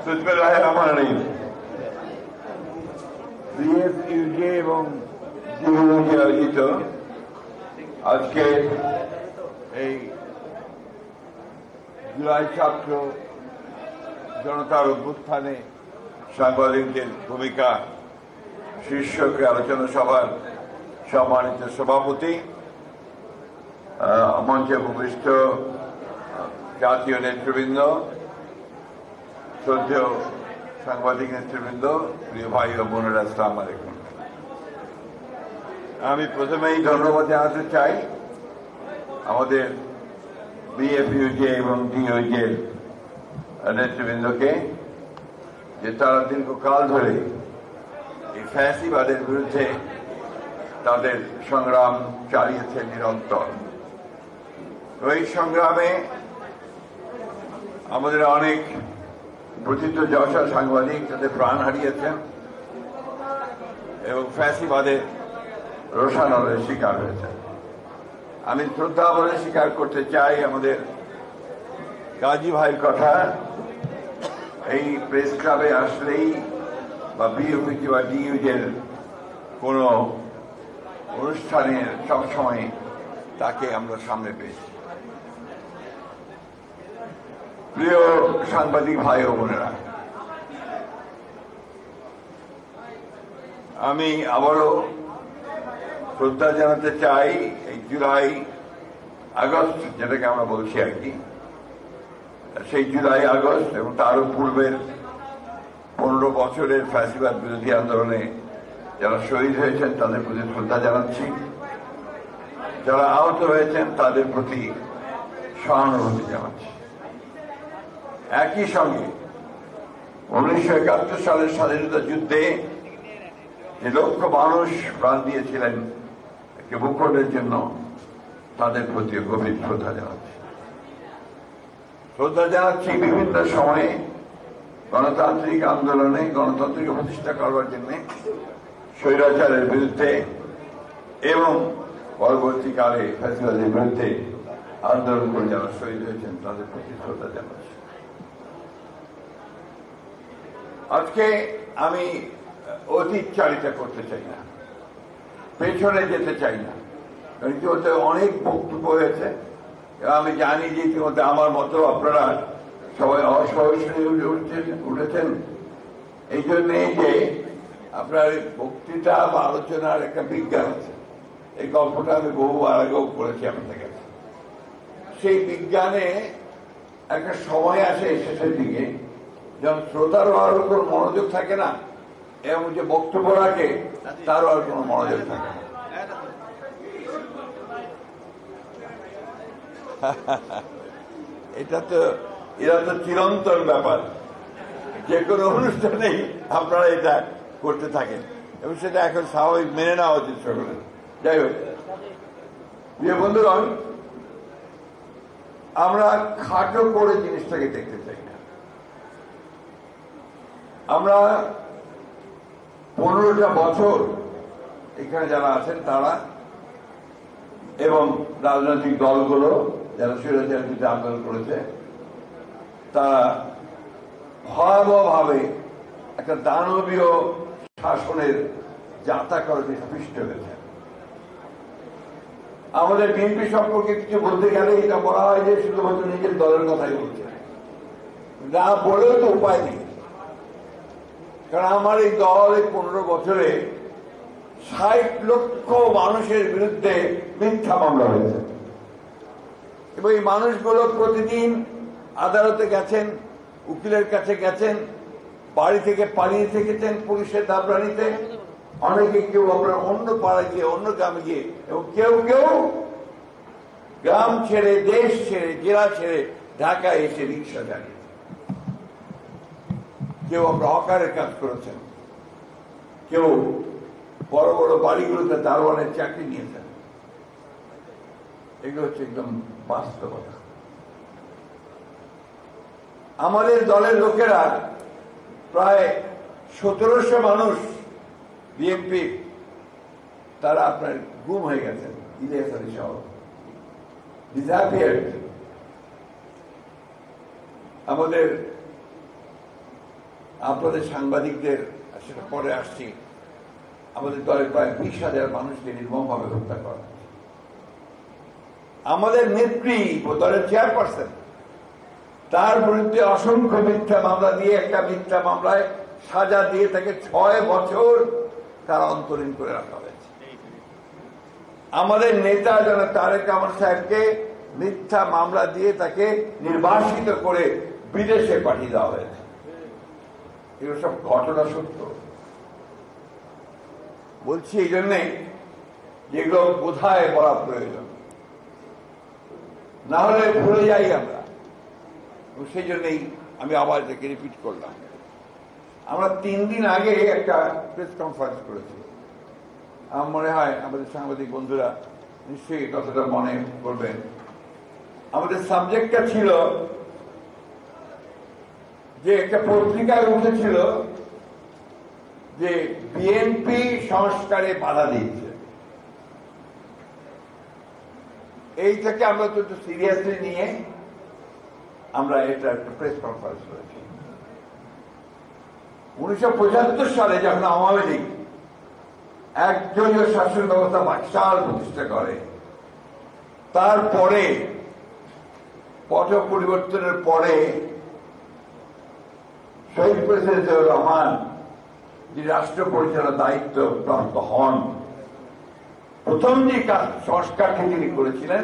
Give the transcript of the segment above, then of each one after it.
বিসমিল্লাহিররহমানিররহিম। BFUJ এবং ডিইউজে আয়োজিত আজকে এই জুলাই ছাত্র জনতার অভ্যুত্থানে সাংবাদিকদের ভূমিকা শীর্ষক আলোচনা সভার সম্মানিত সভাপতি, মঞ্চে উপবিষ্ট জাতীয় নেতৃবৃন্দ, শ্রদ্ধেয় সাংবাদিক নেতৃবৃন্দ, প্রিয় ভাই ও বোনেরা, আসসালামু আলাইকুম। আমি প্রথমেই ধন্যবাদ জানাতে চাই আমাদের বিএফইউজে এবং ডিইউজে নেতৃবৃন্দকে, যে তারা দীর্ঘকাল ধরে এই ফ্যাসিবাদের বিরুদ্ধে তাদের সংগ্রাম চালিয়েছে নিরন্তর। এই সংগ্রামে আমাদের অনেক প্রথিতযশা সাংবাদিক তাদের প্রাণ হারিয়েছেন এবং ফ্যাসিবাদের রোষানলের শিকার হয়েছেন। আমি শ্রদ্ধা বলে স্বীকার করতে চাই আমাদের গাজী ভাইয়ের কথা। এই প্রেস ক্লাবে আসলেই বা বিএফইউজে বা ডিইউজের কোনো অনুষ্ঠানে সবসময় তাকে আমরা সামনে পেয়েছি। প্রিয় সাংবাদিক ভাই ও বোনেরা, আমি আবারও শ্রদ্ধা জানাতে চাই এই জুলাই আগস্ট, যেটাকে আমরা বলছি আর কি, সেই জুলাই আগস্ট এবং তারও পূর্বের 15 বছরের ফ্যাসিবাদ বিরোধী আন্দোলনে যারা শহীদ হয়েছেন তাদের প্রতি শ্রদ্ধা জানাচ্ছি। যারা আহত হয়েছেন তাদের প্রতি সহানুভূতি জানাচ্ছি। একই সঙ্গে 1971 সালের স্বাধীনতা যুদ্ধে যে লক্ষ মানুষ প্রাণ দিয়েছিলেন একটি ভূখণ্ডের জন্য, তাদের প্রতি গভীর শ্রদ্ধা জানাচ্ছি। শ্রদ্ধা জানাচ্ছি বিভিন্ন সময়ে গণতান্ত্রিক আন্দোলনে, গণতন্ত্রকে প্রতিষ্ঠা করবার জন্য স্বৈরাচারের বিরুদ্ধে এবং পরবর্তীকালে ফ্যাসিবাদের বিরুদ্ধে আন্দোলন করে যারা শহীদ হয়েছেন তাদের প্রতি শ্রদ্ধা জানাচ্ছি। আজকে আমি অতীত চালিতা করতে চাই না, পেছনে যেতে চাই না, কারণ ইতিমধ্যে অনেক বক্তব্য হয়েছে এবং আমি জানি যে ইতিমধ্যে আমার মতো আপনারা সবাই অসহসী উঠেছেন। এই জন্যে যে আপনার বক্তৃতা বা আলোচনার একটা বিজ্ঞান আছে, এই গল্পটা আমি বহুবার আগেও করেছি আপনাদের কাছে। সেই বিজ্ঞানে একটা সময় আসে শেষের দিকে যখন শ্রোতারও আর উপর মনোযোগ থাকে না এবং যে বক্তব্য রাখে তারও আর কোনো মনোযোগ থাকে না। এরা তো চিরন্তন ব্যাপার, যে কোনো অনুষ্ঠানেই আপনারা এটা করতে থাকেন এবং সেটা এখন স্বাভাবিক মেনে নেওয়া উচিত সকলের। যাই হোক, প্রিয় বন্ধুগণ, আমরা খাটো করে জিনিসটাকে দেখতে চাই না। আমরা 15টা বছর এখানে যারা আছেন তারা এবং রাজনৈতিক দলগুলো যারা স্বৈরাচারের বিরুদ্ধে আন্দোলন করেছে, তারা ভয়াবহভাবে একটা দানবীয় শাসনের যাত্রা করতে সৃষ্ট হয়েছে। আমাদের বিএনপি সম্পর্কে কিছু বলতে গেলে এটা বলা হয় যে শুধুমাত্র নিজের দলের কথাই বলছে, না বলেও তো উপায় নেই। কারণ আমার এই দল এই 15 বছরে 60 লক্ষ মানুষের বিরুদ্ধে মিথ্যা মামলা হয়েছে এবং এই মানুষগুলো প্রতিদিন আদালতে গেছেন, উকিলের কাছে গেছেন, বাড়ি থেকে পালিয়ে থেকেছেন পুলিশের দাবরানিতে, অনেকে কেউ আপনার অন্য পাড়ায় গিয়ে, অন্য গ্রামে গিয়ে, এবং কেউ কেউ গ্রাম ছেড়ে, দেশ ছেড়ে, জেলা ছেড়ে ঢাকায় এসে রিক্সা চালিয়েছে। কেউ আমরা হকারের কাজ করেছেন, কেউ বড় বড় বাড়িগুলোতে দারোয়ানের চাকরি নিয়েছেন। এগুলো হচ্ছে একদম বাস্তবতা। আমাদের দলের লোকেরা প্রায় 1700 মানুষ বিএনপি তারা আপনার গুম হয়ে গেছেন, ইলিয়াস আলী সহ ডিসঅ্যাপিয়ার্ড। আমাদের আপনাদের সাংবাদিকদের, সেটা পরে আসছি, আমাদের দলের প্রায় 20,000 মানুষকে নির্মমভাবে হত্যা করা। আমাদের নেত্রী ও দলের চেয়ারপারসন, তার বিরুদ্ধে অসংখ্য মিথ্যা মামলা দিয়ে একটা মিথ্যা মামলায় সাজা দিয়ে তাকে 6 বছর তার অন্তরীণ করে রাখা হয়েছে। আমাদের নেতা যেন তারেক রহমান সাহেবকে মিথ্যা মামলা দিয়ে তাকে নির্বাসিত করে বিদেশে পাঠিয়ে দেওয়া হয়েছে। এগুলো সব ঘটনা সত্য বলছি এই জন্যে, যেগুলো বোধহয় বলা প্রয়োজন, না হলে ভুলে যাই আমরা। সেই জন্যই আমি আবার এটাকে রিপিট করলাম। আমরা 3 দিন আগে একটা প্রেস কনফারেন্স করেছি। আমার মনে হয় আমাদের সাংবাদিক বন্ধুরা নিশ্চয়ই কতটা মনে করবেন। আমাদের সাবজেক্টটা ছিল যে একটা পত্রিকায় উঠেছিল যে বিএনপি সংস্কারে বাধা দিচ্ছে। এইটাকে আমরা তো একটু সিরিয়াসলি নিয়ে আমরা এটা একটা প্রেস কনফারেন্স করেছি। 1975 সালে যখন আওয়ামী লীগ একদলীয় শাসন ব্যবস্থা বাকশাল প্রতিষ্ঠা করে, তারপরে পট পরিবর্তনের পরে শহীদ প্রেসিডেন্ট জিয়াউর রহমান যে রাষ্ট্র পরিচালনার দায়িত্ব প্রাপ্ত হন, প্রথম যে সংস্কারটি তিনি করেছিলেন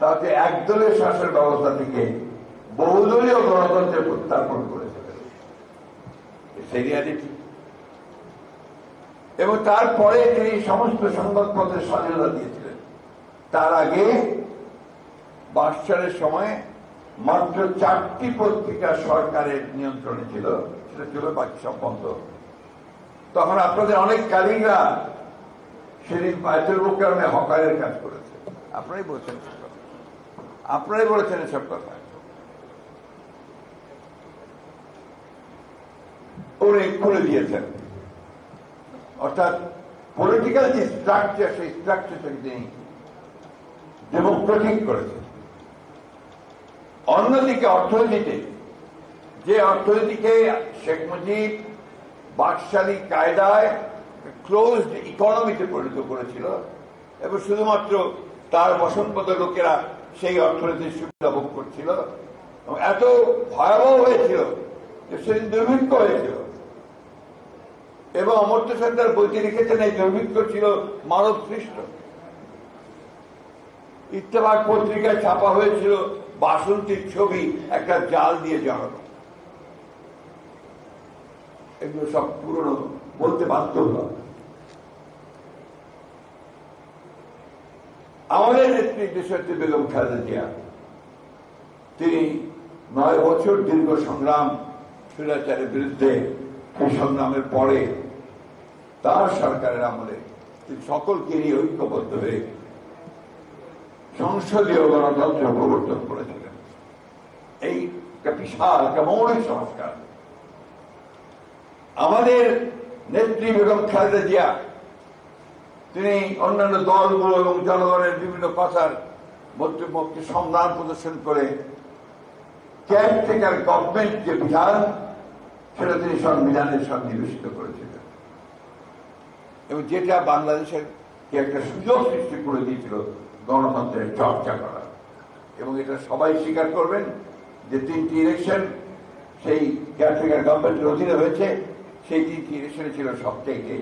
তাতে একদলীয় শাসন ব্যবস্থা থেকে বহুদলীয় গণতন্ত্রে প্রত্যার্পণ করেছিলেন। এবং তারপরে তিনি সমস্ত সংবাদপত্রের স্বাধীনতা দিয়েছিলেন। তার আগে 22 সালের সময় মাত্র 4টি পত্রিকা সরকারের নিয়ন্ত্রণে ছিল, সেটা ছিল বাকি সব বন্ধ। তখন আপনাদের অনেক কালিগরা সেদিন বায়তুল মুকাররমে হকারের কাজ করেছে। আপনারাই বলেছেন এসব কথা, আপনারাই বলেছেন এসব কথা। উনি খুলে দিয়েছেন। অর্থাৎ পলিটিক্যাল যে স্ট্রাকচার, সেই স্ট্রাকচারটাকে তিনি ডেমোক্রেটিক করেছেন। অন্যদিকে অর্থনীতিতে, যে অর্থনীতিকে শেখ মুজিব বাকশালী কায়দায় ক্লোজড ইকোনমিতে পরিণত করেছিল এবং শুধুমাত্র তার বসন্তপদ লোকেরা সেই অর্থনীতির সুবিধা ভোগ করছিল, এবং এত ভয়াবহ হয়েছিল যে সেদিন দুর্ভিক্ষ হয়েছিল। এবং অমর্ত্য সরকার বইতে লিখেছেন এই দুর্ভিক্ষ ছিল মানব সৃষ্ট। ইত্তেফাক পত্রিকায় ছাপা হয়েছিল বাসন্তীর ছবি একটা জাল দিয়ে জড়ানো। এগুলো সব পুরনো, বলতে বাধ্য হলাম। আমাদের নেত্রী দেশনেত্রী বেগম খালেদা জিয়া, তিনি 9 বছর দীর্ঘ সংগ্রাম, স্বৈরাচারের বিরুদ্ধে সেই সংগ্রামের পরে তার সরকারের আমলে তিনি সকলকে নিয়ে ঐক্যবদ্ধ হয়ে সংসদীয় গণতন্ত্র প্রবর্তন করেছিলেন। এই একটা বিশাল একটা মৌলিক সংস্কার। আমাদের নেত্রী বেগম খালেদা জিয়া, তিনি অন্যান্য দলগুলো এবং জনগণের বিভিন্ন কথার মধ্যে সংগ্রাম প্রদর্শন করে কেয়ারটেকার গভর্নমেন্ট যে বিধান, সেটা তিনি সংবিধানের সন্নিবেশিত করেছিলেন, এবং যেটা বাংলাদেশের একটা সুযোগ সৃষ্টি করে দিয়েছিল গণতন্ত্রের চর্চা করা। এবং এটা সবাই স্বীকার করবেন যে 3টি ইলেকশন সেই কেয়ারটেকার গভর্নমেন্টের অধীনে হয়েছে। সেই 3টি ইলেকশনে ছিল সবচেয়ে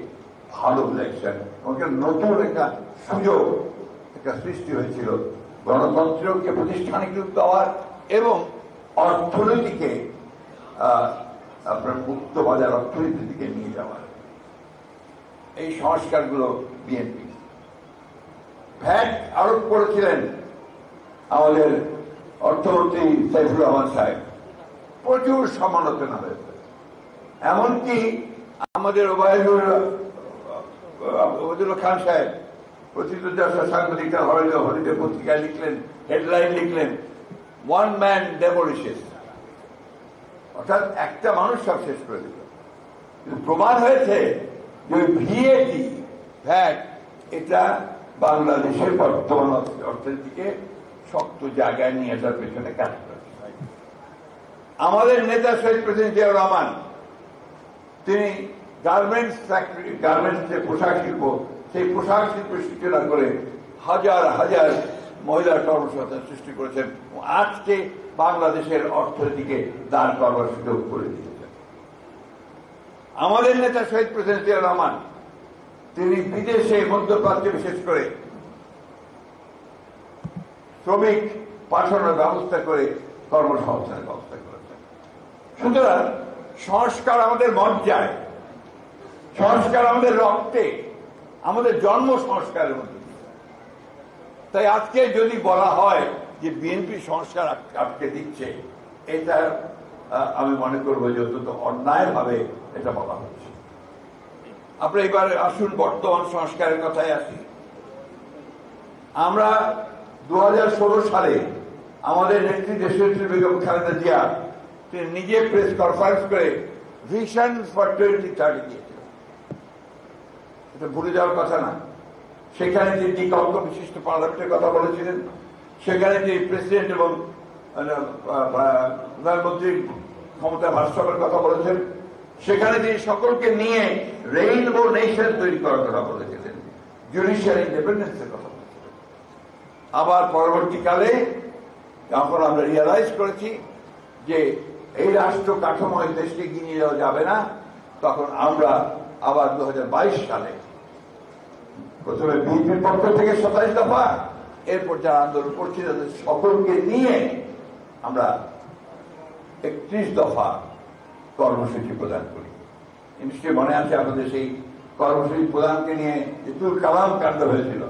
ভালো ইলেকশন। নতুন একটা সুযোগ একটা সৃষ্টি হয়েছিল গণতন্ত্রকে প্রতিষ্ঠানিক রূপ দেওয়ার এবং অর্থনীতিকে আপনার মুক্ত বাজার অর্থনীতির দিকে নিয়ে যাওয়ার। এই সংস্কারগুলো বিএনপি। ভ্যাট আরোপ করেছিলেন আমাদের অর্থমন্ত্রী সাইফুর রহমান সাহেব, প্রচুর সমালোচনা হয়েছে। এমনকি আমাদের ওবায়দুল খান সাহেব, প্রথিতযশা সাংবাদিক, হলিডে পত্রিকায় লিখলেন, হেডলাইন লিখলেন, 1 man demolishes, অর্থাৎ একটা মানুষ সব শেষ করে দিল। কিন্তু প্রমাণ হয়েছে যে ভিএটি, ভ্যাট, এটা বাংলাদেশের বর্তমান অর্থনীতিকে শক্ত জায়গায় নিয়ে আসার পেছনে কাজ করেছে। আমাদের নেতা শহীদ প্রেসিডেন্ট জিয়াউর রহমান তিনি গার্মেন্টস ফ্যাক্টরি, গার্মেন্টস যে পোশাক শিল্প, সেই পোশাক শিল্পের সূচনা করে হাজার হাজার মহিলার কর্মসংস্থান সৃষ্টি করেছেন। আজকে বাংলাদেশের অর্থনীতিকে দাঁড় করবার সুযোগ করে দিয়েছেন। আমাদের নেতা শহীদ প্রেসিডেন্ট জিয়াউর রহমান, তিনি বিদেশে মধ্যপ্রাচ্যে বিশেষ করে শ্রমিক পাঠানোর ব্যবস্থা করে কর্মসংস্থানের ব্যবস্থা করেছেন। সুতরাং সংস্কার আমাদের মজ্জায়, সংস্কার আমাদের রক্তে, আমাদের জন্ম সংস্কারের মধ্যে। তাই আজকে যদি বলা হয় যে বিএনপি সংস্কার আটকে দিচ্ছে, এটা আমি মনে করবো যে অত্যন্ত অন্যায় ভাবে এটা বলা হচ্ছে। আমরা এবার আসুন বর্তমান সংস্কারের কথায় আসি। আমরা 2016 সালে আমাদের নেত্রী দেশনেত্রী বেগম খালেদা জিয়া তিনি নিজে প্রেস কনফারেন্স করে ভিশন ফর 2030 দিয়েছিলেন। এটা ভুলে যাওয়ার কথা না। সেখানে তিনি দ্বিকক্ষ বিশিষ্ট পার্লামেন্টের কথা বলেছিলেন, সেখানে তিনি প্রেসিডেন্ট এবং প্রধানমন্ত্রীর ক্ষমতা ভারসাম্যের কথা বলেছেন, সেখানে তিনি সকলকে নিয়ে রেইনবো নেশন তৈরি করার কথা বলেছিলেন, জুডিশিয়াল ইন্ডিপেন্ডেন্সের কথা বলেছিলেন। আবার পরবর্তীকালে যখন আমরা রিয়ালাইজ করেছি যে এই রাষ্ট্র কাঠামো দেশকে এগিয়ে যাওয়া যাবে না, তখন আমরা আবার 2022 সালে প্রথমে বিএনপির পক্ষ থেকে 27 দফা, এরপর যারা আন্দোলন করছি তাদের সকলকে নিয়ে আমরা 31 দফা কর্মসূচি প্রদান করি। নিশ্চয়ই মনে আছে আপনাদের সেই কর্মসূচি প্রদানকে নিয়ে যে তুল কালাম কাণ্ড হয়েছিল।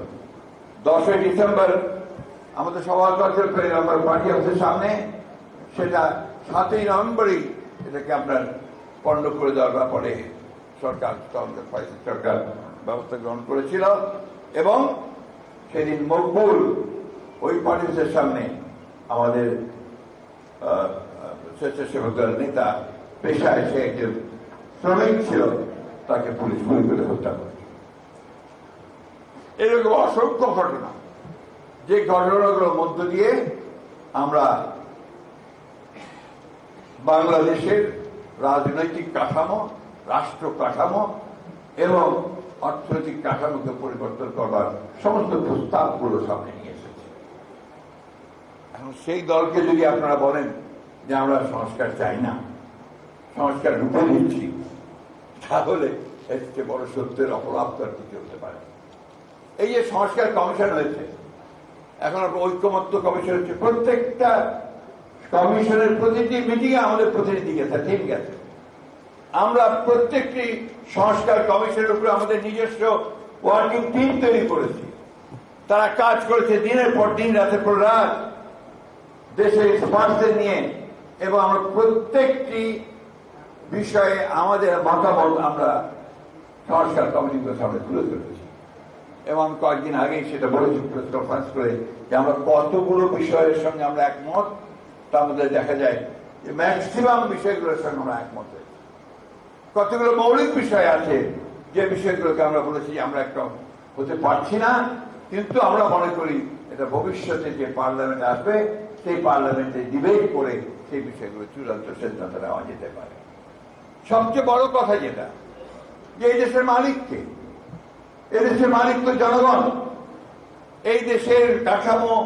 10 ডিসেম্বর আমাদের সভাকর্তা করে আমরা পার্টি অফিসের সামনে, সেটা 7 নভেম্বরই এটাকে আপনার পণ্ড করে দেওয়ার ব্যাপারে সরকার সরকার ব্যবস্থা গ্রহণ করেছিল এবং সেদিন মকবুল ওই পার্টি অফিসের সামনে আমাদের স্বেচ্ছাসেবক দলের নেতা, পেশায় সে একজন শ্রমিক ছিল, তাকে পুলিশ গুলি করে হত্যা করেছে। এরকম অসংখ্য ঘটনা, যে ঘটনাগুলোর মধ্য দিয়ে আমরা বাংলাদেশের রাজনৈতিক কাঠামো, রাষ্ট্র কাঠামো এবং অর্থনৈতিক কাঠামোকে পরিবর্তন করবার সমস্ত প্রস্তাবগুলো সামনে নিয়ে এসেছে। এখন সেই দলকে যদি আপনারা বলেন যে আমরা সংস্কার চাই না, সংস্কার রূপে নিচ্ছি, তাহলে এর চেয়ে বড় সত্যের অপরাধ আর কিছু হতে পারে। এই যে সংস্কার কমিশন হয়েছে, এখন ঐক্যমত্য কমিশন হচ্ছে, প্রত্যেকটা কমিশনের প্রতিটি মিটিংয়ে আমাদের প্রতিনিধি গেছে, টিম গেছে। আমরা প্রত্যেকটি সংস্কার কমিশনের উপরে আমাদের নিজস্ব ওয়ার্কিং টিম তৈরি করেছি। তারা কাজ করেছে দিনের পর দিন, রাতের পর রাত, দেশের এক্সপার্টদের নিয়ে, এবং আমরা প্রত্যেকটি বিষয়ে আমাদের মতামত আমরা সংস্কার কমিটির সামনে তুলে ধরেছি। এবং কয়েকদিন আগেই সেটা বলেছি প্রেস কনফারেন্স করে যে আমরা কতগুলো বিষয়ের সঙ্গে আমরা একমত, তার মধ্যে দেখা যায় যে ম্যাক্সিমাম বিষয়গুলোর সঙ্গে আমরা একমত হয়েছি। কতগুলো মৌলিক বিষয় আছে যে বিষয়গুলোকে আমরা বলেছি যে আমরা একটা হতে পারছি না, কিন্তু আমরা মনে করি এটা ভবিষ্যতে যে পার্লামেন্ট আসবে সেই পার্লামেন্টে ডিবেট করে সেই বিষয়গুলো চূড়ান্ত সিদ্ধান্ত নেওয়া যেতে পারে। সবচেয়ে বড় কথা যেটা, যে এই দেশের মালিককে, এই দেশের মালিক তো জনগণ। এই দেশের কাঠামো,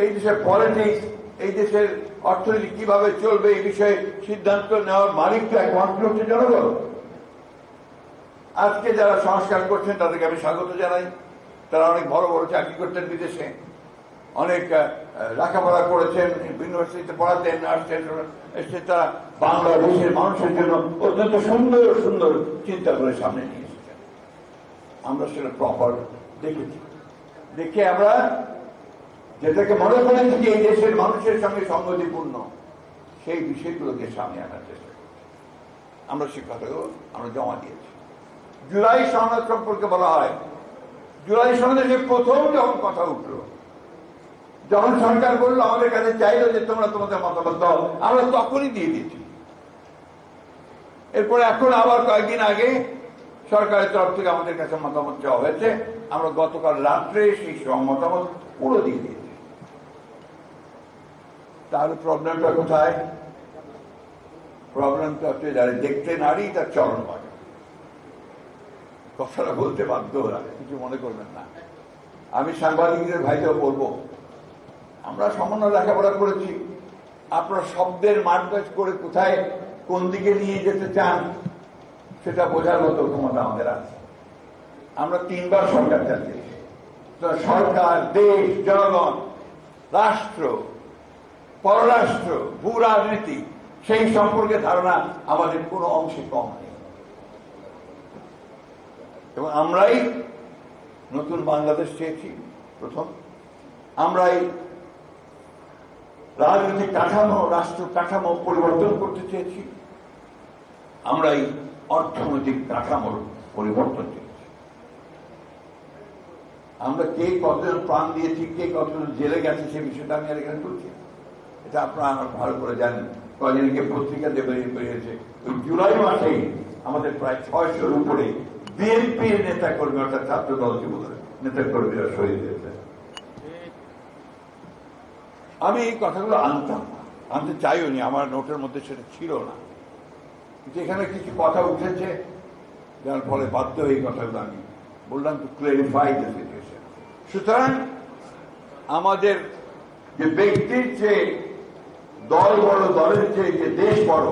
এই দেশের পলিটিক্স, এই দেশের অর্থনীতি কিভাবে চলবে এই বিষয়ে সিদ্ধান্ত নেওয়ার মালিক তো একমাত্র হচ্ছে জনগণ। আজকে যারা সংস্কার করছেন তাদেরকে আমি স্বাগত জানাই। তারা অনেক বড় বড় চাকরি করতেন বিদেশে, অনেক লেখাপড়া করেছেন, ইউনিভার্সিটিতে পড়াতেন, আসছেন, এসে তারা বাংলাদেশের মানুষের জন্য অত্যন্ত সুন্দর সুন্দর চিন্তা করে সামনে নিয়ে এসেছেন। আমরা সেটা প্রপার দেখেছি, দেখে আমরা যেটাকে মনে করেছি যে এই দেশের মানুষের সঙ্গে সংগতিপূর্ণ, সেই বিষয়গুলোকে সামনে আনার চেষ্টা করছি। আমরা সে কথাগুলো আমরা জমা দিয়েছি। জুলাই সনদ সম্পর্কে বলা হয়, জুলাই সনদে যে প্রথম যখন কথা উঠলো, যখন সরকার বললো আমাদের কাছে চাইলো যে তোমরা তোমাদের মতামত দাও, আমরা তখনই দিয়ে দিয়েছি। এরপরে এখন আবার কয়েকদিন আগে সরকারের তরফ থেকে আমাদের কাছে মতামত চাওয়া হয়েছে, আমরা গতকাল রাত্রে সেই মতামত পুরো দিয়ে দিয়েছি। তাহলে প্রবলেমটা কোথায়? প্রবলেমটা হচ্ছে যারা দেখতে নারী তার চরণ বাজে। কথাটা বলতে বাধ্য হলাম, কিছু মনে করবেন না। আমি সাংবাদিকদের ভাইকেও বলবো, আমরা সামান্য লেখাপড়া করেছি, আপনার শব্দের মারপ্যাচ করে কোথায় কোন দিকে নিয়ে যেতে চান সেটা বোঝার মতো ক্ষমতা আমাদের আছে। আমরা 3 বার সরকার চালিয়েছি। সরকার, দেশ, জনগণ, রাষ্ট্র, পররাষ্ট্র, ভূ রাজনীতি, সেই সম্পর্কে ধারণা আমাদের কোনো অংশে কম নেই। এবং আমরাই নতুন বাংলাদেশ চেয়েছি প্রথম, আমরাই রাজনৈতিক কাঠামো, রাষ্ট্র কাঠামো পরিবর্তন করতে চেয়েছি, আমরাই অর্থনৈতিক কাঠামোর পরিবর্তন চেয়েছি। আমরা কে কতজন প্রাণ দিয়েছি, কে কতজন জেলে গেছে, সে বিষয়টা আমি আর এখানে বলছি, এটা আপনারা ভালো করে জানেন। কয়েকজনকে পত্রিকাতে বেরিয়েছে, ওই জুলাই মাসেই আমাদের প্রায় 600-র উপরে বিএনপির নেতা কর্মী, অর্থাৎ ছাত্র দল যুবদলের নেতা কর্মীরা শহীদ হয়েছে। আমি এই কথাগুলো আনতে চাইও নি, আমার নোটের মধ্যে সেটা ছিল না, কিন্তু এখানে কিছু কথা উঠেছে যার ফলে বাধ্য এই কথাগুলো আমি বললাম, টু ক্লারিফাই দ্য সিচুয়েশন। সুতরাং আমাদের যে ব্যক্তির চেয়ে দল বড়, দলের চেয়ে যে দেশ বড়,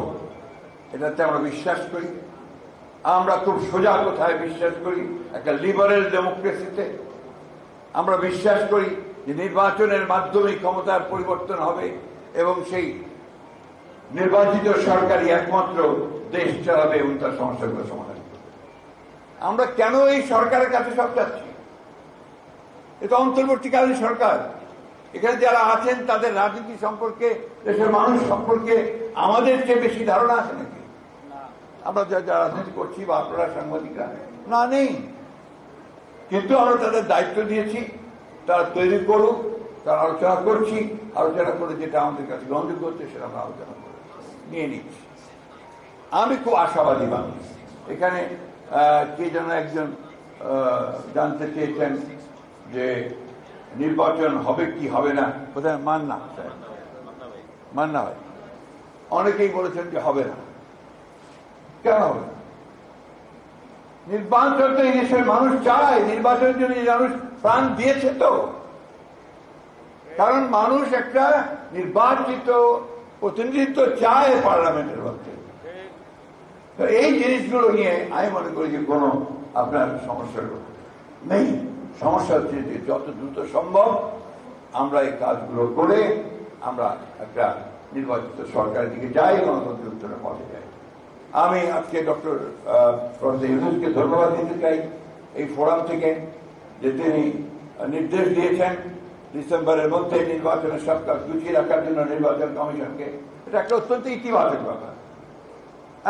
এটাতে আমরা বিশ্বাস করি। আমরা খুব সোজা কথায় বিশ্বাস করি, একটা লিবারেল ডেমোক্রেসিতে আমরা বিশ্বাস করি যে নির্বাচনের মাধ্যমে ক্ষমতার পরিবর্তন হবে এবং সেই নির্বাচিত সরকারই একমাত্র দেশ চালাবে এবং তার সমস্যাগুলো সমাধান করবে। আমরা কেন এই সরকারের কাছে সব চাচ্ছি? এটা অন্তর্বর্তীকালীন সরকার, এখানে যারা আছেন তাদের রাজনীতি সম্পর্কে, দেশের মানুষ সম্পর্কে আমাদের চেয়ে বেশি ধারণা আছে নাকি? আমরা যা রাজনীতি করছি বা আপনারা সাংবাদিকরা, না, নেই। কিন্তু আমরা তাদের দায়িত্ব দিয়েছি, তারা তৈরি করুক, তারা আলোচনা করছি, আলোচনা করে যেটা আমাদের কাছে গ্রহণযোগ্য হচ্ছে সেটা আমরা আলোচনা করে নিয়ে নিচ্ছি। আমি খুব আশাবাদী মানুষ। এখানে কে যেন একজন জানতে চেয়েছেন যে নির্বাচন হবে কি হবে না, কোথায় মান্না হয়, অনেকেই বলেছেন যে হবে না। কেন হবে না? নির্বাচন তো এই দেশের মানুষ চায়, নির্বাচনের জন্য মানুষ প্রাণ দিয়েছে তো। কারণ মানুষ একটা নির্বাচিত প্রতিনিধিত্ব চায় পার্লামেন্টের মধ্যে। এই জিনিসগুলো নিয়ে আমি মনে করি যে কোনো আপনার সমস্যা নেই। সমস্যা হচ্ছে যে যত দ্রুত সম্ভব আমরা এই কাজগুলো করে আমরা একটা নির্বাচিত সরকারের দিকে যাই, গণতন্ত্রের উত্তরের পথে যাই। আমি আজকে ডক্টর ইউনূসকে ধন্যবাদ দিতে চাই এই ফোরাম থেকে, যে তিনি নির্দেশ দিয়েছেন ডিসেম্বরের মধ্যে নির্বাচনের সব কাজ গুছিয়ে রাখার জন্য নির্বাচন কমিশনকে। এটা একটা অত্যন্ত ইতিবাচক ব্যাপার,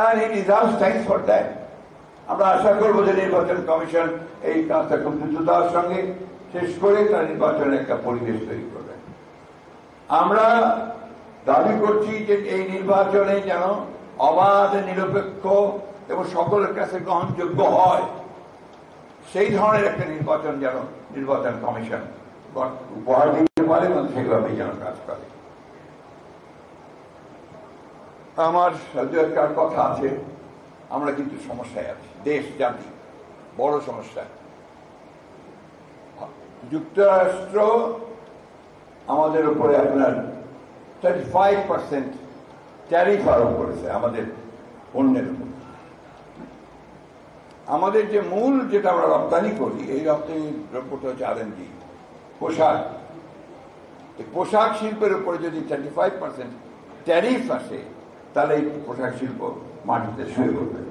and he deserves thanks for that. আমরা আশা করবো যে নির্বাচন কমিশন এই কাজটা খুব দ্রুততার সঙ্গে শেষ করে তার নির্বাচনের একটা পরিবেশ তৈরি করবে। আমরা দাবি করছি যে এই নির্বাচনে যেন অবাধ, নিরপেক্ষ এবং সকলের কাছে গ্রহণযোগ্য হয়, সেই ধরনের একটা নির্বাচন যেন নির্বাচন কমিশন উপহার দিতে পারে এবং সেভাবেই যেন কাজ করে। আমার একটা কথা আছে, আমরা কিন্তু সমস্যায় আছি, দেশ জাতি বড় সমস্যা। যুক্তরাষ্ট্র আমাদের উপরে আপনার 35% ট্যারিফ আরোপ করেছে আমাদের পণ্যের উপর। আমাদের যে মূল যেটা আমরা রপ্তানি করি, এই রপ্তানি দ্রব্যটা হচ্ছে R&D, পোশাক। পোশাক শিল্পের উপরে যদি 35% ট্যারিফ আসে, তাহলে এই পোশাক শিল্প মাটিতে শুয়ে পড়বে,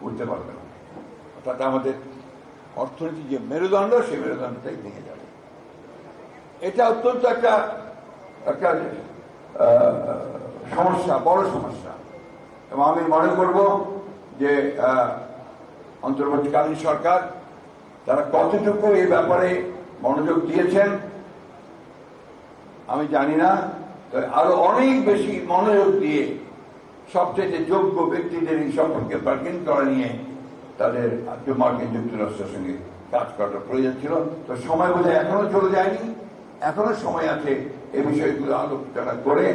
উঠতে পারবে না। অর্থাৎ আমাদের অর্থনীতির যে মেরুদণ্ড, সেই মেরুদণ্ডটাই ভেঙে যাবে। এটা অত্যন্ত একটা সমস্যা, বড় সমস্যা। এবং আমি মনে করব যে অন্তর্বর্তীকালীন সরকার তারা কতটুকু এই ব্যাপারে মনোযোগ দিয়েছেন আমি জানি না, আরো অনেক বেশি মনোযোগ দিয়ে সবচেয়ে যোগ্য ব্যক্তিদের এই সম্পর্কে বার্গেন করা নিয়ে তাদের মার্কিন যুক্তরাষ্ট্রের সঙ্গে কাজ করার প্রয়োজন ছিল। তো সময় বোধহয় এখনো চলে যায়নি, এখনো সময় আছে এই বিষয়গুলো আলোচনা করে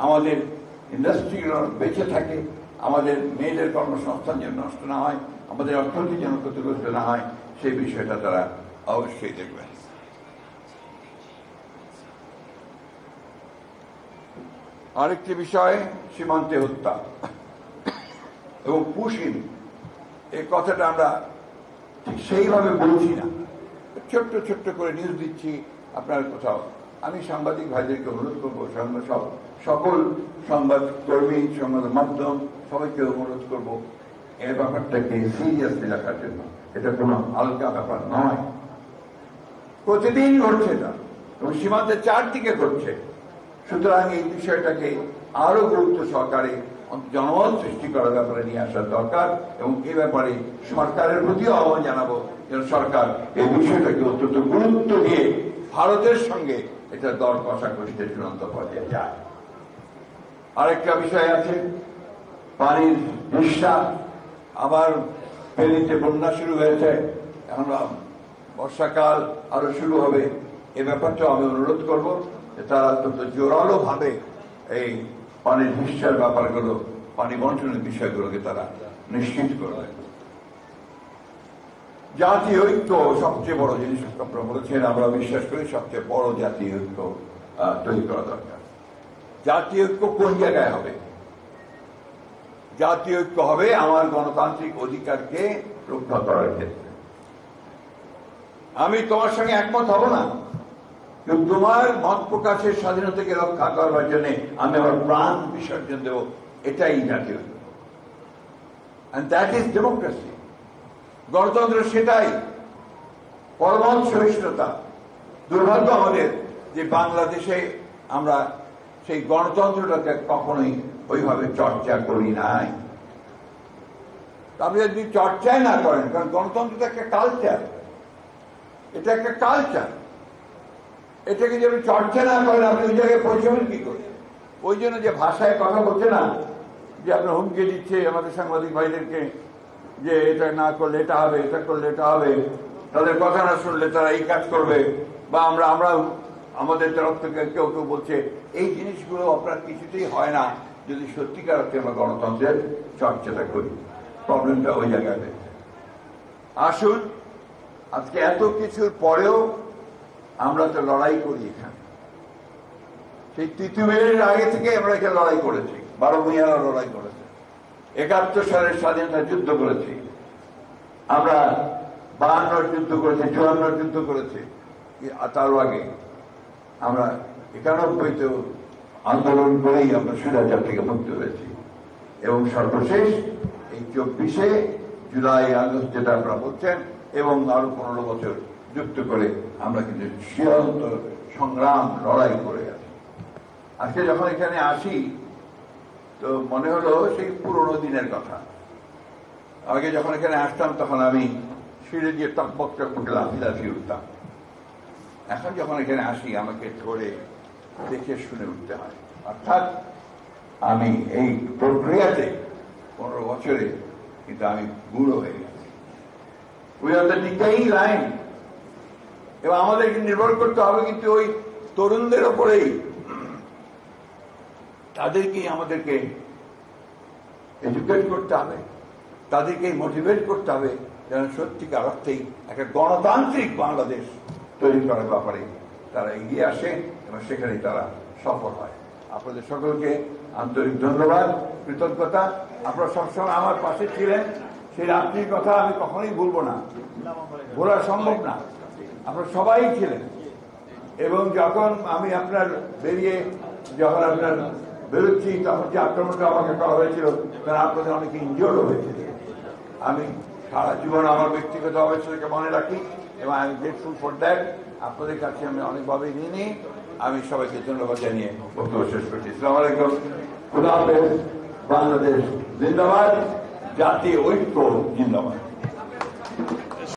আমাদের ইন্ডাস্ট্রিগুলো বেঁচে থাকে, আমাদের মেয়েদের কর্মসংস্থান যেন নষ্ট না হয়, আমাদের অর্থনীতি যেন ক্ষতিগ্রস্ত না হয়, সেই বিষয়টা তারা অবশ্যই দেখবেন। আরেকটি বিষয় সীমান্তে হত্যা এবং পুশিং, এই কথাটা আমরা ঠিক সেইভাবে বলছি না, ছোট্ট ছোট্ট করে নিউজ দিচ্ছি আপনার কোথাও। আমি সাংবাদিক ভাইদেরকে অনুরোধ করবো, সকল সংবাদ কর্মী, সংবাদ মাধ্যম সবাইকে অনুরোধ করবো এই ব্যাপারটাকে সিরিয়াসলি রাখার জন্য। এটা কোনো হালকা ব্যাপার নয়, প্রতিদিন ঘটছে এটা এবং সীমান্তের চারদিকে ঘটছে। সুতরাং এই বিষয়টাকে আরো গুরুত্ব সহকারে জনমত সৃষ্টি করার ব্যাপারে নিয়ে আসার দরকার এবং এ ব্যাপারে সরকারের প্রতিও আহ্বান জানাবো যেন সরকার এই বিষয়টাকে অত্যন্ত গুরুত্ব দিয়ে ভারতের সঙ্গে এটা দর কষাকষিতে চূড়ান্ত পর্যায়ে যায়। আরেকটা বিষয় আছে পানির হিস্সা। আবার ফেনীতে বন্যা শুরু হয়েছে, এখন বর্ষাকাল আরো শুরু হবে। এ ব্যাপারটা আমি অনুরোধ করব যে তারা অত্যন্ত জোরালো ভাবে এই পানির হিস্সার ব্যাপারগুলো, পানি বন্টনের বিষয়গুলোকে তারা নিশ্চিত করবে। জাতীয় ঐক্য সবচেয়ে বড় জিনিস আপনারা বলেছেন, আমরা বিশ্বাস করি সবচেয়ে বড় জাতীয় ঐক্য তৈরি করা দরকার। জাতীয় ঐক্য কোন জায়গায় হবে? জাতীয় ঐক্য হবে আমার গণতান্ত্রিক অধিকারকে রক্ষা করার ক্ষেত্রে। আমি তোমার সঙ্গে একমত হব না, কিন্তু তোমার মত প্রকাশের স্বাধীনতাকে রক্ষা করবার জন্য আমি আমার প্রাণ বিসর্জন দেব, এটাই জাতীয় ঐক্য। And that is democracy. গণতন্ত্র সেটাই, পরম সহিষ্ণুতা। দুর্ভাগ্য আমাদের যে বাংলাদেশে আমরা সেই গণতন্ত্রটাকে কখনোই ওইভাবে চর্চা করি নাই। আপনি যদি চর্চাই না করেন, কারণ গণতন্ত্রটা একটা কালচার, এটা একটা কালচার, এটাকে যদি চর্চা না করেন আপনি ওই জায়গায় পৌঁছবেন কি করে? ওই জন্য যে ভাষায় কথা বলছে না, যে আপনার হুমকি দিচ্ছে আমাদের সাংবাদিক ভাইদেরকে যে এটা না করলে এটা হবে, এটা করলে এটা হবে, তাদের কথা না শুনলে তারা এই কাজ করবে, বা আমরা আমাদের তরফ থেকে কেউ কেউ বলছে, এই জিনিসগুলো আপনার কিছুতেই হয় না যদি সত্যিকার অর্থে আমরা গণতন্ত্রের চর্চাটা করি। প্রবলেমটা ওই জায়গায়। আসুন, আজকে এত কিছুর পরেও আমরা তো লড়াই করি এখানে। সেই তিতুমিরের আগে থেকে আমরা এখানে লড়াই করেছি, 12 মিয়ারা লড়াই করেছে, 71 সালের স্বাধীনতা যুদ্ধ করেছি, আমরা 52 যুদ্ধ করেছি, 54 যুদ্ধ করেছি, তারও আগে আমরা 91তেও আন্দোলন করেই আমরা স্বৈরাচার থেকে মুক্ত হয়েছি এবং সর্বশেষ এই 24শে জুলাই আগস্ট যেটা আপনারা বলছেন, এবং আরো 15 বছর যুক্ত করে আমরা কিন্তু চিরন্ত সংগ্রাম লড়াই করে আছি। আজকে যখন এখানে আসি তো মনে হলো সেই পুরোনো দিনের কথা। আগে যখন এখানে আসতাম তখন আমি সিঁড়ি দিয়ে টকবক টকবক লাফি উঠতাম। এখন যখন এখানে আসি আমাকে ধরে দেখে শুনে উঠতে হয়। অর্থাৎ আমি এই প্রক্রিয়াতে 15 বছরে কিন্তু আমি বুড়ো হয়ে গেছি। We are the decaying line. এবং আমাদেরকে নির্ভর করতে হবে কিন্তু ওই তরুণদের ওপরেই। তাদেরকেই আমাদেরকে এডুকেট করতে হবে, তাদেরকেই মোটিভেট করতে হবে যেন সত্যিকার অর্থেই একটা গণতান্ত্রিক বাংলাদেশ তৈরি করার ব্যাপারে তারা এগিয়ে আসে এবং সেখানে তারা সফল হয়। আপনাদের সকলকে আন্তরিক ধন্যবাদ, কৃতজ্ঞতা। আপনারা সবসময় আমার পাশে ছিলেন, সেই রাত্রির কথা আমি কখনোই ভুলবো না, বলা সম্ভব না। আপনারা সবাই ছিলেন এবং যখন আমি আপনার যখন আপনার বেরোচ্ছি তখন যে আক্রমণটা আমাকে করা হয়েছিল কারণ আপনাদের অনেকে ইনজিওর্ড হয়েছিল। আমি সারা জীবন আমার ব্যক্তিগত অবস্থাকে মনে রাখি এবং আমি গ্রেটফুল ফর দ্যাট। আপনাদের কাছে আমি অনেকভাবে নিয়ে আমি সবাইকে ধন্যবাদ জানিয়ে বক্তব্য শেষ করছি। আসসালামু আলাইকুম, খুদা হাফেজ, বাংলাদেশ জিন্দাবাদ, জাতীয় ঐক্য জিন্দাবাদ।